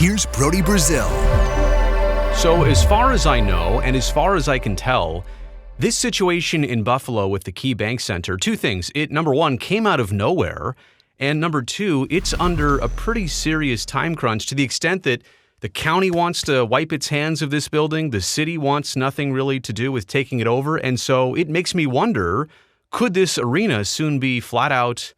here's Brody Brazil. So as far as I know, and as far as I can tell, this situation in Buffalo with the KeyBank Center, two things. It, number one, came out of nowhere. And number two, it's under a pretty serious time crunch to the extent that the county wants to wipe its hands of this building. The city wants nothing really to do with taking it over. And so it makes me wonder, could this arena soon be flat out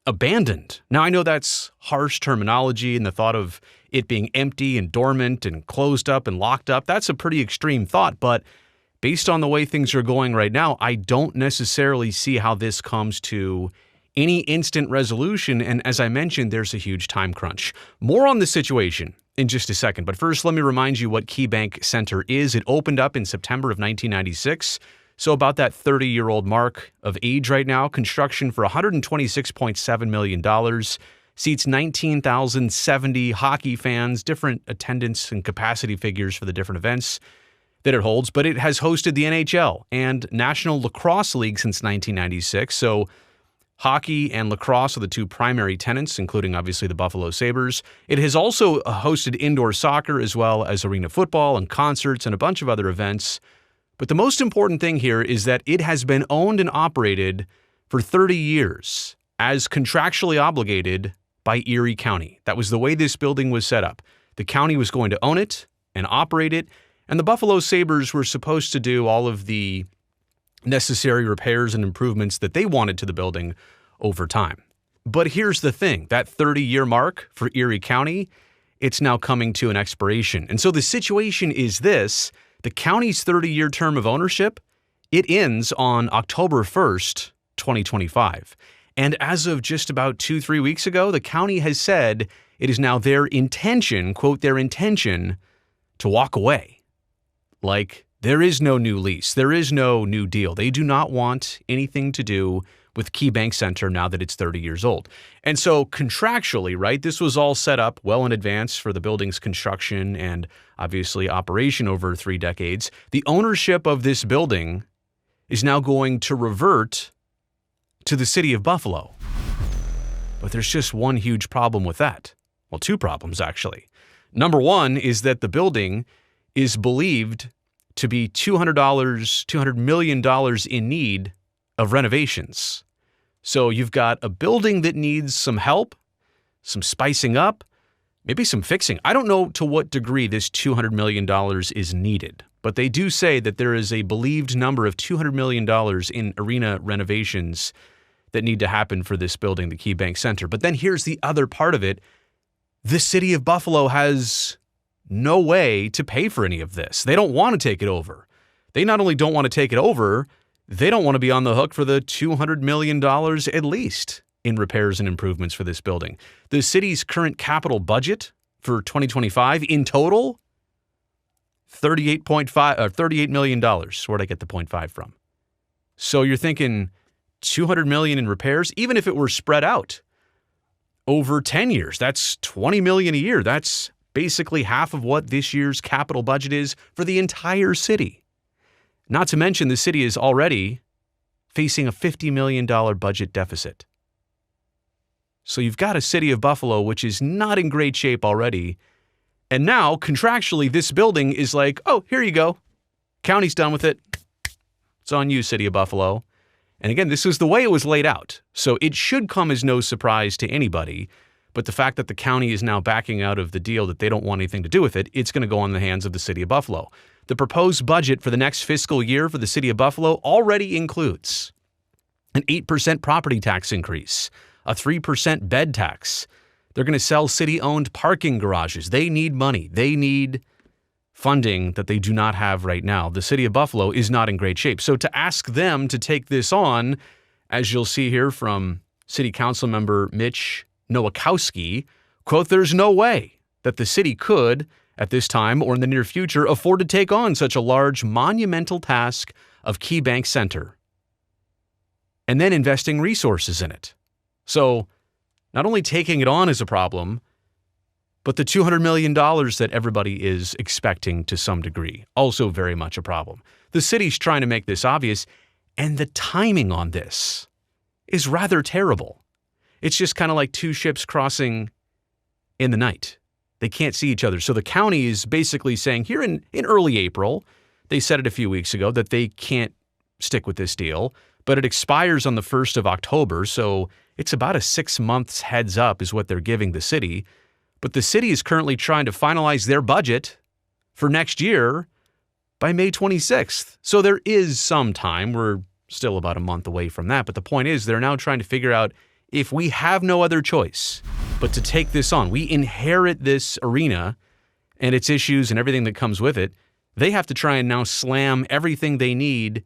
abandoned? Now, I know that's harsh terminology, and the thought of it being empty and dormant and closed up and locked up, that's a pretty extreme thought. But based on the way things are going right now, I don't necessarily see how this comes to any instant resolution. And as I mentioned, there's a huge time crunch. More on the situation in just a second. But first, let me remind you what KeyBank Center is. It opened up in September of 1996. So about that 30-year-old mark of age right now. Construction for $126.7 million. Seats 19,070 hockey fans, different attendance and capacity figures for the different events that it holds. But it has hosted the NHL and National Lacrosse League since 1996. So hockey and lacrosse are the two primary tenants, including obviously the Buffalo Sabres. It has also hosted indoor soccer as well as arena football and concerts and a bunch of other events. But the most important thing here is that it has been owned and operated for 30 years as contractually obligated by Erie County. That was the way this building was set up. The county was going to own it and operate it, and the Buffalo Sabres were supposed to do all of the necessary repairs and improvements that they wanted to the building over time. But here's the thing, that 30-year mark for Erie County, it's now coming to an expiration. And so the situation is this: the county's 30-year term of ownership, it ends on October 1st, 2025. And as of just about 2-3 weeks ago, the county has said it is now their intention, quote, their intention to walk away. Like, there is no new lease. There is no new deal. They do not want anything to do with KeyBank Center now that it's 30 years old. And so contractually, right, this was all set up well in advance for the building's construction and obviously operation over 3 decades. The ownership of this building is now going to revert to the city of Buffalo. But there's just one huge problem with that. Well, two problems, actually. Number one is that the building is believed to be $200 million in need of renovations. So you've got a building that needs some help, some spicing up, maybe some fixing. I don't know to what degree this $200 million is needed, but they do say that there is a believed number of $200 million in arena renovations that need to happen for this building, the KeyBank Center. But then here's the other part of it. The city of Buffalo has no way to pay for any of this. They don't want to take it over. They not only don't want to take it over, they don't want to be on the hook for the $200 million at least in repairs and improvements for this building. The city's current capital budget for 2025 in total, $38 million. Where'd I get the 0.5 from? So you're thinking $200 million in repairs, even if it were spread out over 10 years, that's $20 million a year. That's basically half of what this year's capital budget is for the entire city. Not to mention the city is already facing a $50 million budget deficit. So you've got a city of Buffalo which is not in great shape already. And now, contractually, this building is like, oh, here you go. County's done with it. It's on you, city of Buffalo. And again, this is the way it was laid out. So it should come as no surprise to anybody. But the fact that the county is now backing out of the deal, that they don't want anything to do with it, it's going to go on the hands of the city of Buffalo. The proposed budget for the next fiscal year for the city of Buffalo already includes an 8% property tax increase, a 3% bed tax. They're going to sell city-owned parking garages. They need money. They need funding that they do not have right now. The city of Buffalo is not in great shape. So to ask them to take this on, as you'll see here from City Council member Mitch Nowakowski, quote, there's no way that the city could, at this time or in the near future, afford to take on such a large, monumental task of KeyBank Center and then investing resources in it. So not only taking it on is a problem, but the $200 million that everybody is expecting to some degree, also very much a problem. The city's trying to make this obvious, and the timing on this is rather terrible. It's just kind of like two ships crossing in the night. They can't see each other. So the county is basically saying here in early April, they said it a few weeks ago, that they can't stick with this deal, but it expires on the 1st of October. So it's about a 6 months heads up is what they're giving the city. But the city is currently trying to finalize their budget for next year by May 26th. So there is some time. We're still about a month away from that. But the point is, they're now trying to figure out, if we have no other choice but to take this on, we inherit this arena and its issues and everything that comes with it, they have to try and now slam everything they need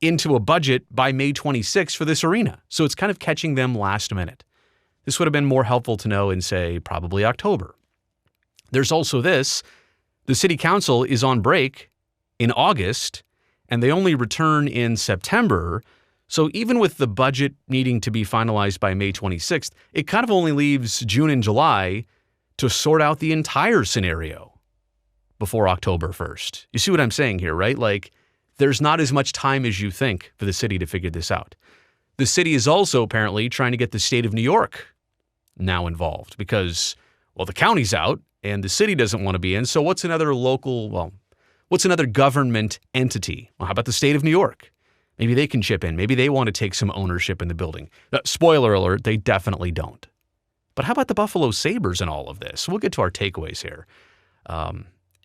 into a budget by May 26th for this arena. So it's kind of catching them last minute. This would have been more helpful to know in, say, probably October. There's also this. The city council is on break in August, and they only return in September. So even with the budget needing to be finalized by May 26th, it kind of only leaves June and July to sort out the entire scenario before October 1st. You see what I'm saying here, right? Like, there's not as much time as you think for the city to figure this out. The city is also apparently trying to get the state of New York now involved because, well, the county's out and the city doesn't want to be in. So what's another government entity? Well, how about the state of New York? Maybe they can chip in. Maybe they want to take some ownership in the building. Spoiler alert, they definitely don't. But how about the Buffalo Sabres in all of this? We'll get to our takeaways here.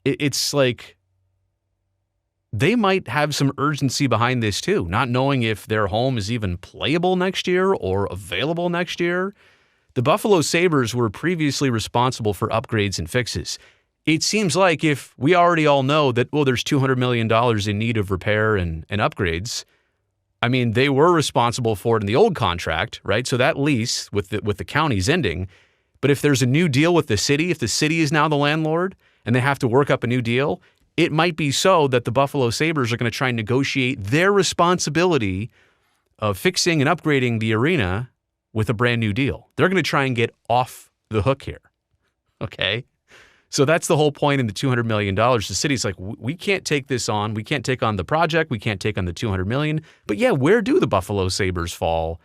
It's like they might have some urgency behind this too, not knowing if their home is even playable next year or available next year. The Buffalo Sabres were previously responsible for upgrades and fixes. It seems like if we already all know that, well, there's $200 million in need of repair and upgrades, I mean, they were responsible for it in the old contract, right? So that lease with the county's ending. But if there's a new deal with the city, if the city is now the landlord and they have to work up a new deal, it might be so that the Buffalo Sabres are going to try and negotiate their responsibility of fixing and upgrading the arena with a brand new deal. They're going to try and get off the hook here. Okay? So that's the whole point in the $200 million. The city's like, we can't take this on. We can't take on the project. We can't take on the $200 million. But yeah, where do the Buffalo Sabres fall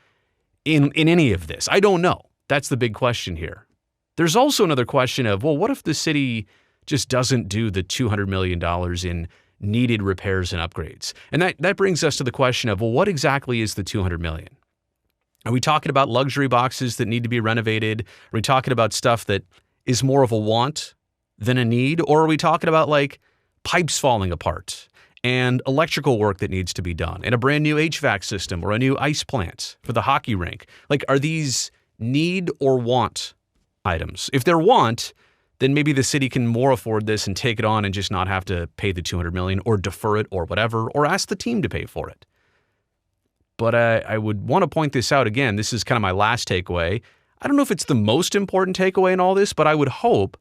in any of this? I don't know. That's the big question here. There's also another question of, well, what if the city just doesn't do the $200 million in needed repairs and upgrades? And that brings us to the question of, well, what exactly is the $200 million? Are we talking about luxury boxes that need to be renovated? Are we talking about stuff that is more of a want than a need? Or are we talking about like pipes falling apart and electrical work that needs to be done and a brand new HVAC system or a new ice plant for the hockey rink? Like, are these need or want items? If they're want, then maybe the city can more afford this and take it on and just not have to pay the $200 million or defer it or whatever, or ask the team to pay for it. But I would want to point this out again. This is kind of my last takeaway. I don't know if it's the most important takeaway in all this, but I would hope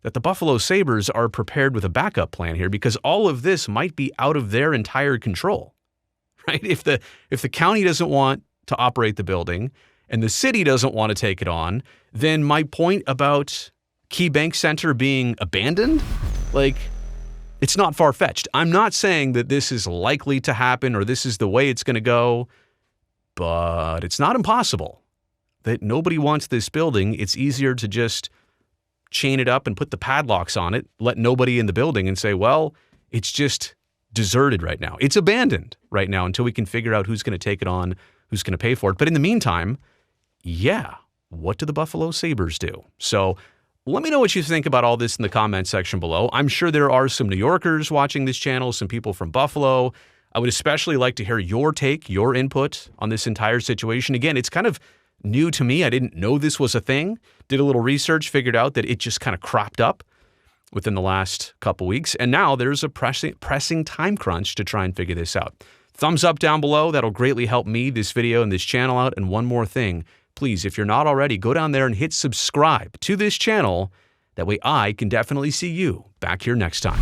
that the Buffalo Sabres are prepared with a backup plan here, because all of this might be out of their entire control, right? If the county doesn't want to operate the building and the city doesn't want to take it on, then my point about KeyBank Center being abandoned, like, it's not far-fetched. I'm not saying that this is likely to happen or this is the way it's going to go, but it's not impossible that nobody wants this building. It's easier to just chain it up and put the padlocks on it, let nobody in the building, and say, well, it's just deserted right now. It's abandoned right now until we can figure out who's going to take it on, who's going to pay for it. But in the meantime, yeah, what do the Buffalo Sabres do? So let me know what you think about all this in the comment section below. I'm sure there are some New Yorkers watching this channel, some people from Buffalo. I would especially like to hear your take, your input on this entire situation. Again, it's kind of new to me. I didn't know this was a thing. Did a little research, figured out that it just kind of cropped up within the last couple weeks. And now there's a pressing time crunch to try and figure this out. Thumbs up down below. That'll greatly help me, this video, and this channel out. And one more thing. Please, if you're not already, go down there and hit subscribe to this channel. That way I can definitely see you back here next time.